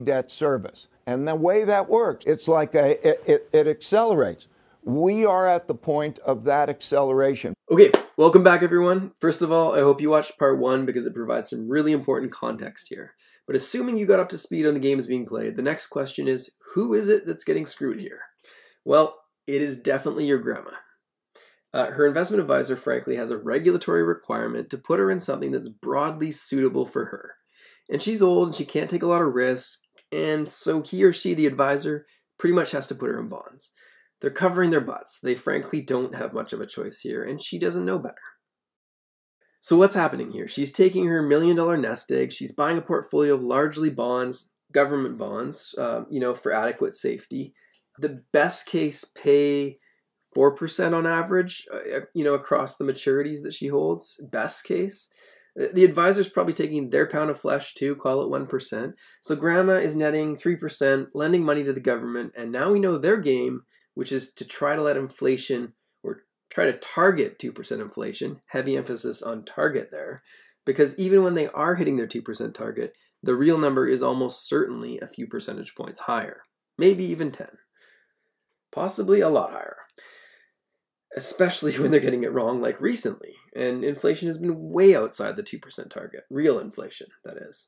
debt service. And the way that works, it's like it accelerates. We are at the point of that acceleration. Okay, welcome back everyone. First of all, I hope you watched part 1 because it provides some really important context here. But assuming you got up to speed on the games being played, the next question is, who is it that's getting screwed here? Well, it is definitely your grandma. Her investment advisor, frankly, has a regulatory requirement to put her in something that's broadly suitable for her. And she's old and she can't take a lot of risk, and so he or she, the advisor, pretty much has to put her in bonds. They're covering their butts. They frankly don't have much of a choice here, and she doesn't know better. So what's happening here? She's taking her $1 million nest egg. She's buying a portfolio of largely bonds, government bonds, for adequate safety. The best case pay 4% on average, across the maturities that she holds, best case. The advisor's probably taking their pound of flesh too, call it 1%. So grandma is netting 3%, lending money to the government, and now we know their game, which is to try to let inflation, or try to target 2% inflation, heavy emphasis on target there, because even when they are hitting their 2% target, the real number is almost certainly a few percentage points higher, maybe even 10, possibly a lot higher. Especially when they're getting it wrong like recently, and inflation has been way outside the 2% target, real inflation, that is.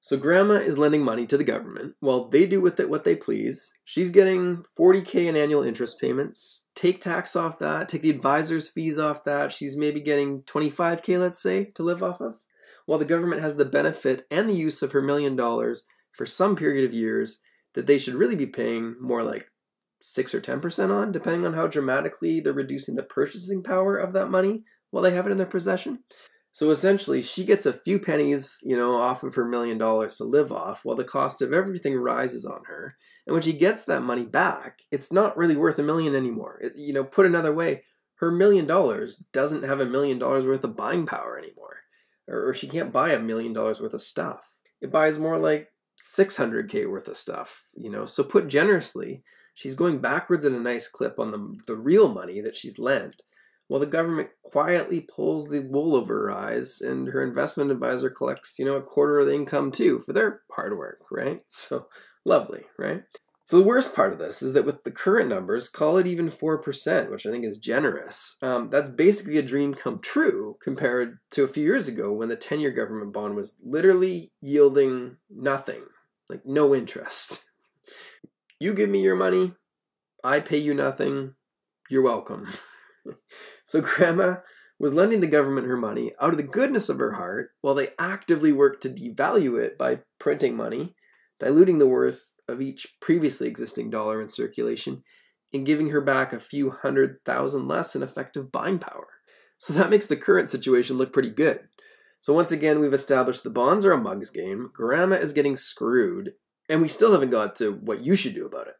So grandma is lending money to the government while they do with it what they please. She's getting $40K in annual interest payments, take tax off that, take the advisor's fees off that. She's maybe getting $25K, let's say, to live off of, while the government has the benefit and the use of her $1 million for some period of years that they should really be paying more like 6 or 10% on, depending on how dramatically they're reducing the purchasing power of that money while they have it in their possession. So essentially, she gets a few pennies, off of her $1 million to live off, while the cost of everything rises on her. And when she gets that money back, it's not really worth $1 million anymore. Put another way, her $1 million doesn't have $1 million worth of buying power anymore, or she can't buy $1 million worth of stuff. It buys more like $600K worth of stuff. So put generously, she's going backwards at a nice clip on the real money that she's lent, while the government quietly pulls the wool over her eyes, and her investment advisor collects, a quarter of the income too for their hard work, right? So lovely, right? So the worst part of this is that with the current numbers, call it even 4%, which I think is generous. That's basically a dream come true compared to a few years ago when the 10-year government bond was literally yielding nothing, like no interest. You give me your money, I pay you nothing, you're welcome. So grandma was lending the government her money out of the goodness of her heart while they actively worked to devalue it by printing money, diluting the worth of each previously existing dollar in circulation, and giving her back a few $100,000 less in effective buying power. So that makes the current situation look pretty good. So once again, we've established the bonds are a mug's game, grandma is getting screwed, and we still haven't got to what you should do about it.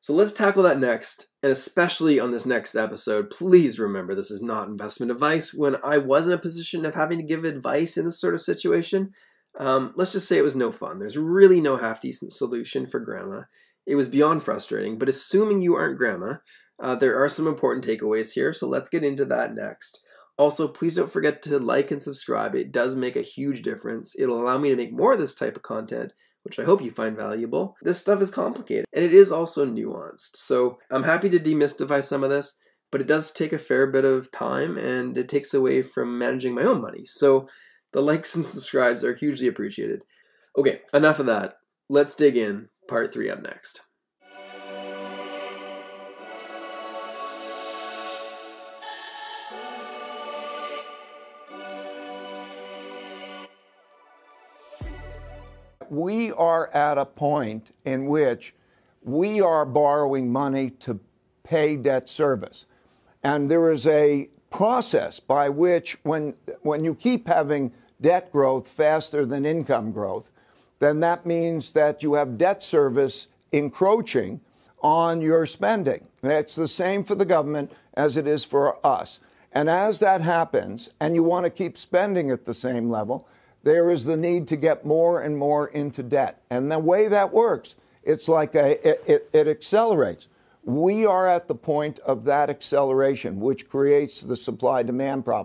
So let's tackle that next, and especially on this next episode, please remember this is not investment advice. When I was in a position of having to give advice in this sort of situation, let's just say it was no fun. There's really no half-decent solution for grandma. It was beyond frustrating, but assuming you aren't grandma, there are some important takeaways here, so let's get into that next. Also, please don't forget to like and subscribe. It does make a huge difference. It'll allow me to make more of this type of content, which I hope you find valuable. This stuff is complicated, and it is also nuanced. So I'm happy to demystify some of this, but it does take a fair bit of time, and it takes away from managing my own money. So the likes and subscribes are hugely appreciated. Okay, enough of that. Let's dig in. Part 3 up next. We are at a point in which we are borrowing money to pay debt service. And there is a process by which when you keep having debt growth faster than income growth, then that means that you have debt service encroaching on your spending. It's the same for the government as it is for us. And as that happens, and you want to keep spending at the same level, there is the need to get more and more into debt. And the way that works, it's like it accelerates. We are at the point of that acceleration, which creates the supply-demand problem.